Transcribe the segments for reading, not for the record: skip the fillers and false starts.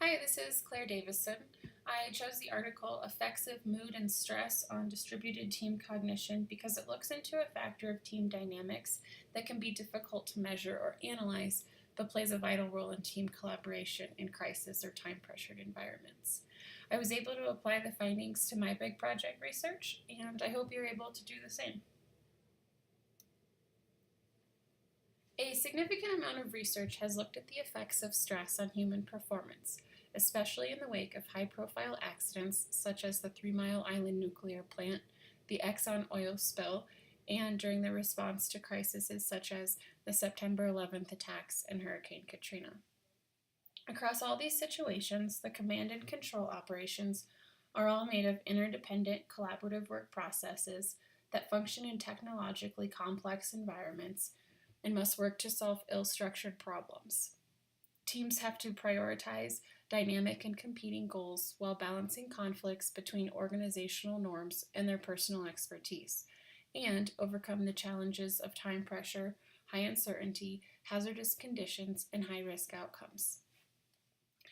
Hi, this is Claire Davison. I chose the article Effects of Mood and Stress on Distributed Team Cognition because it looks into a factor of team dynamics that can be difficult to measure or analyze, but plays a vital role in team collaboration in crisis or time pressured environments. I was able to apply the findings to my big project research, and I hope you're able to do the same. A significant amount of research has looked at the effects of stress on human performance, especially in the wake of high profile accidents such as the 3 Mile Island nuclear plant, the Exxon oil spill, and during the response to crises such as the September 11th attacks and Hurricane Katrina. Across all these situations, the command and control operations are all made of interdependent collaborative work processes that function in technologically complex environments and must work to solve ill-structured problems. Teams have to prioritize dynamic and competing goals while balancing conflicts between organizational norms and their personal expertise, and overcome the challenges of time pressure, high uncertainty, hazardous conditions, and high-risk outcomes.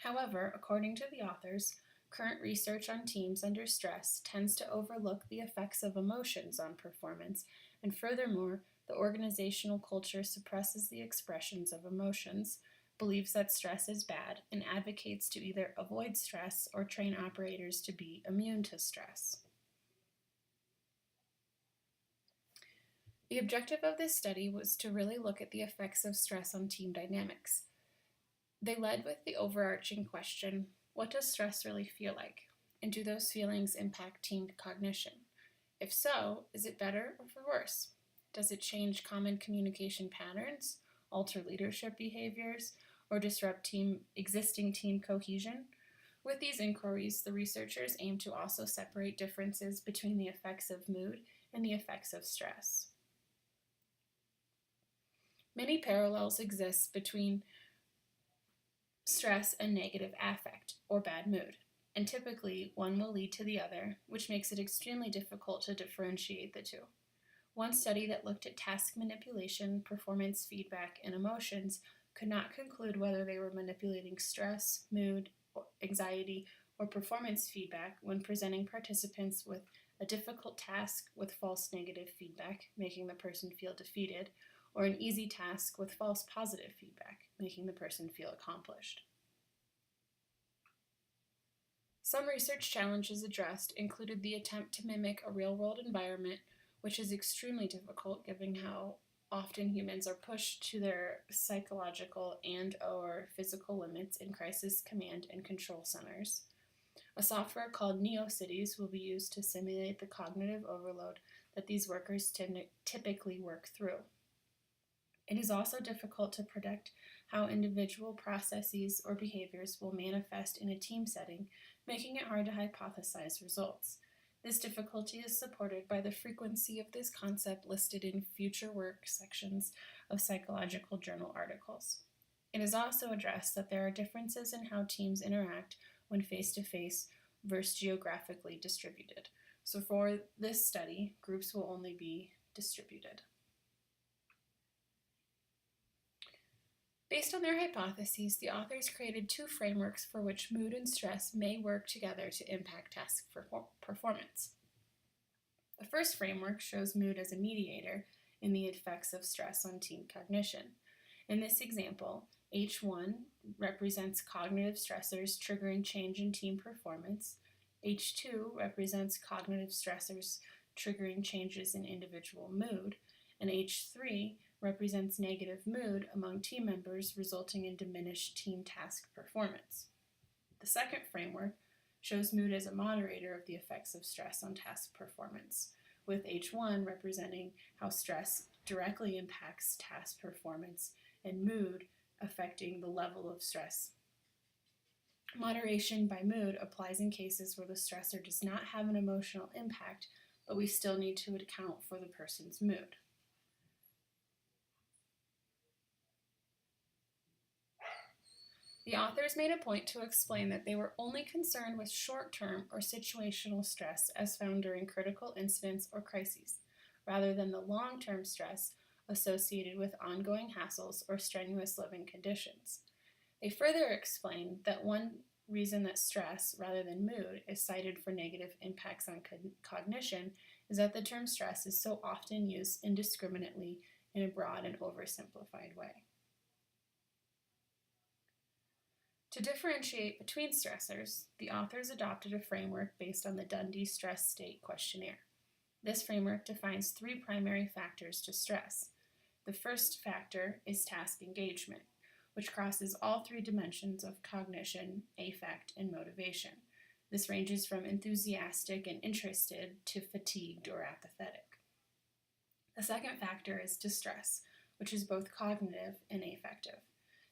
However, according to the authors, current research on teams under stress tends to overlook the effects of emotions on performance, and furthermore, the organizational culture suppresses the expressions of emotions, believes that stress is bad, and advocates to either avoid stress or train operators to be immune to stress. The objective of this study was to really look at the effects of stress on team dynamics. They led with the overarching question, what does stress really feel like? And do those feelings impact team cognition? If so, is it better or for worse? Does it change common communication patterns, alter leadership behaviors, or disrupt existing team cohesion? With these inquiries, the researchers aim to also separate differences between the effects of mood and the effects of stress. Many parallels exist between stress and negative affect, or bad mood, and typically one will lead to the other, which makes it extremely difficult to differentiate the two. One study that looked at task manipulation, performance feedback, and emotions could not conclude whether they were manipulating stress, mood, anxiety, or performance feedback when presenting participants with a difficult task with false negative feedback, making the person feel defeated, or an easy task with false positive feedback, making the person feel accomplished. Some research challenges addressed included the attempt to mimic a real-world environment, which is extremely difficult given how often humans are pushed to their psychological and/or physical limits in crisis command and control centers. A software called NeoCities will be used to simulate the cognitive overload that these workers typically work through. It is also difficult to predict how individual processes or behaviors will manifest in a team setting, making it hard to hypothesize results. This difficulty is supported by the frequency of this concept listed in future work sections of psychological journal articles. It is also addressed that there are differences in how teams interact when face-to-face versus geographically distributed. So for this study, groups will only be distributed. Based on their hypotheses, the authors created two frameworks for which mood and stress may work together to impact task performance. The first framework shows mood as a mediator in the effects of stress on team cognition. In this example, H1 represents cognitive stressors triggering change in team performance, H2 represents cognitive stressors triggering changes in individual mood, and H3 represents negative mood among team members resulting in diminished team task performance. The second framework shows mood as a moderator of the effects of stress on task performance, with H1 representing how stress directly impacts task performance and mood affecting the level of stress. Moderation by mood applies in cases where the stressor does not have an emotional impact, but we still need to account for the person's mood. The authors made a point to explain that they were only concerned with short-term or situational stress as found during critical incidents or crises, rather than the long-term stress associated with ongoing hassles or strenuous living conditions. They further explained that one reason that stress, rather than mood, is cited for negative impacts on cognition is that the term stress is so often used indiscriminately in a broad and oversimplified way. To differentiate between stressors, the authors adopted a framework based on the Dundee Stress State Questionnaire. This framework defines 3 primary factors to stress. The first factor is task engagement, which crosses all 3 dimensions of cognition, affect, and motivation. This ranges from enthusiastic and interested to fatigued or apathetic. The second factor is distress, which is both cognitive and affective.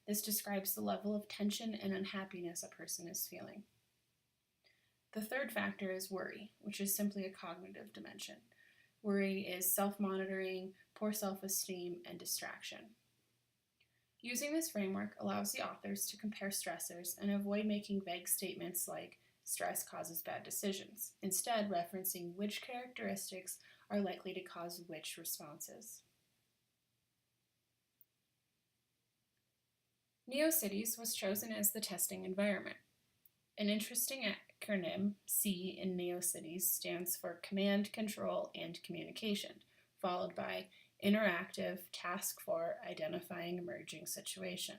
This describes the level of tension and unhappiness a person is feeling. The third factor is worry, which is simply a cognitive dimension. Worry is self-monitoring, poor self-esteem, and distraction. Using this framework allows the authors to compare stressors and avoid making vague statements like stress causes bad decisions, instead referencing which characteristics are likely to cause which responses. NeoCities was chosen as the testing environment. An interesting acronym, C in NeoCities, stands for Command, Control, and Communication, followed by Interactive, Task for, Identifying Emerging Situation.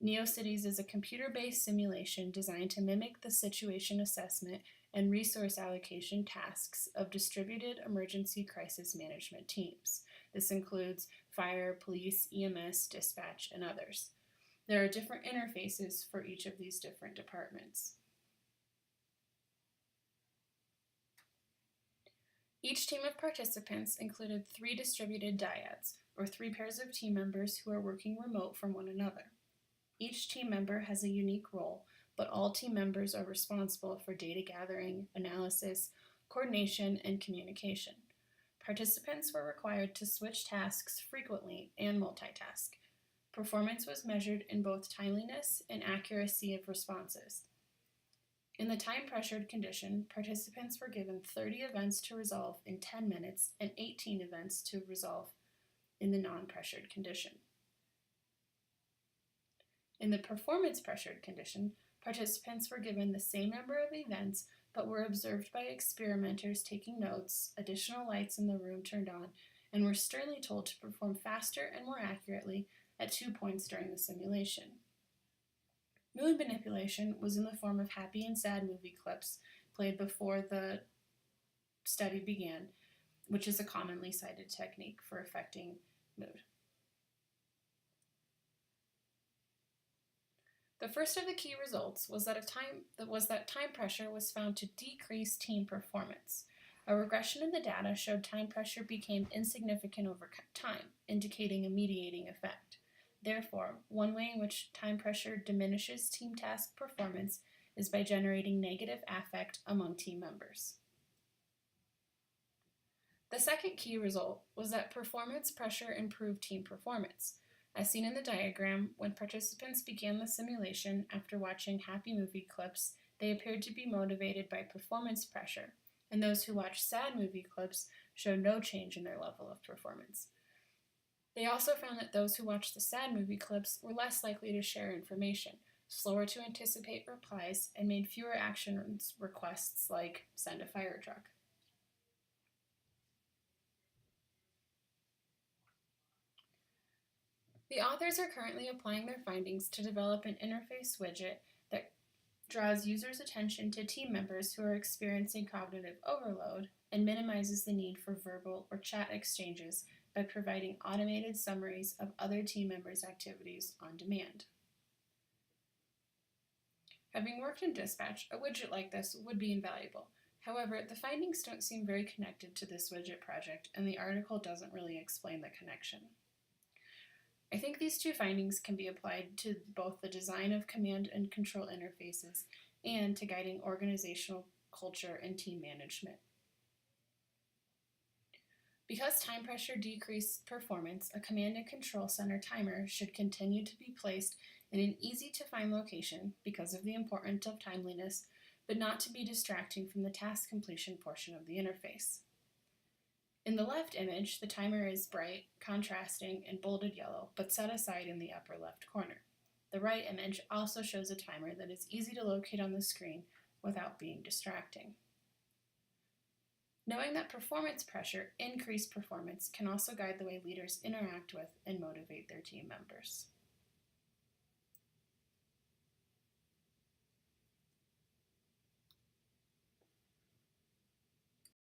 NeoCities is a computer-based simulation designed to mimic the situation assessment and resource allocation tasks of distributed emergency crisis management teams. This includes fire, police, EMS, dispatch, and others. There are different interfaces for each of these different departments. Each team of participants included 3 distributed dyads, or 3 pairs of team members who are working remote from one another. Each team member has a unique role, but all team members are responsible for data gathering, analysis, coordination, and communication. Participants were required to switch tasks frequently and multitask. Performance was measured in both timeliness and accuracy of responses. In the time-pressured condition, participants were given 30 events to resolve in 10 minutes and 18 events to resolve in the non-pressured condition. In the performance-pressured condition, participants were given the same number of events but were observed by experimenters taking notes, additional lights in the room turned on, and were sternly told to perform faster and more accurately at 2 points during the simulation. Mood manipulation was in the form of happy and sad movie clips played before the study began, which is a commonly cited technique for affecting mood. The first of the key results was that time pressure was found to decrease team performance. A regression in the data showed time pressure became insignificant over time, indicating a mediating effect. Therefore, one way in which time pressure diminishes team task performance is by generating negative affect among team members. The second key result was that performance pressure improved team performance. As seen in the diagram, when participants began the simulation after watching happy movie clips, they appeared to be motivated by performance pressure, and those who watched sad movie clips showed no change in their level of performance. They also found that those who watched the sad movie clips were less likely to share information, slower to anticipate replies, and made fewer action requests like send a fire truck. The authors are currently applying their findings to develop an interface widget that draws users' attention to team members who are experiencing cognitive overload and minimizes the need for verbal or chat exchanges by providing automated summaries of other team members' activities on demand. Having worked in dispatch, a widget like this would be invaluable. However, the findings don't seem very connected to this widget project, and the article doesn't really explain the connection. I think these 2 findings can be applied to both the design of command and control interfaces and to guiding organizational culture and team management. Because time pressure decreased performance, a command and control center timer should continue to be placed in an easy-to-find location because of the importance of timeliness, but not to be distracting from the task completion portion of the interface. In the left image, the timer is bright, contrasting, and bolded yellow, but set aside in the upper left corner. The right image also shows a timer that is easy to locate on the screen without being distracting. Knowing that performance pressure, increased performance, can also guide the way leaders interact with and motivate their team members.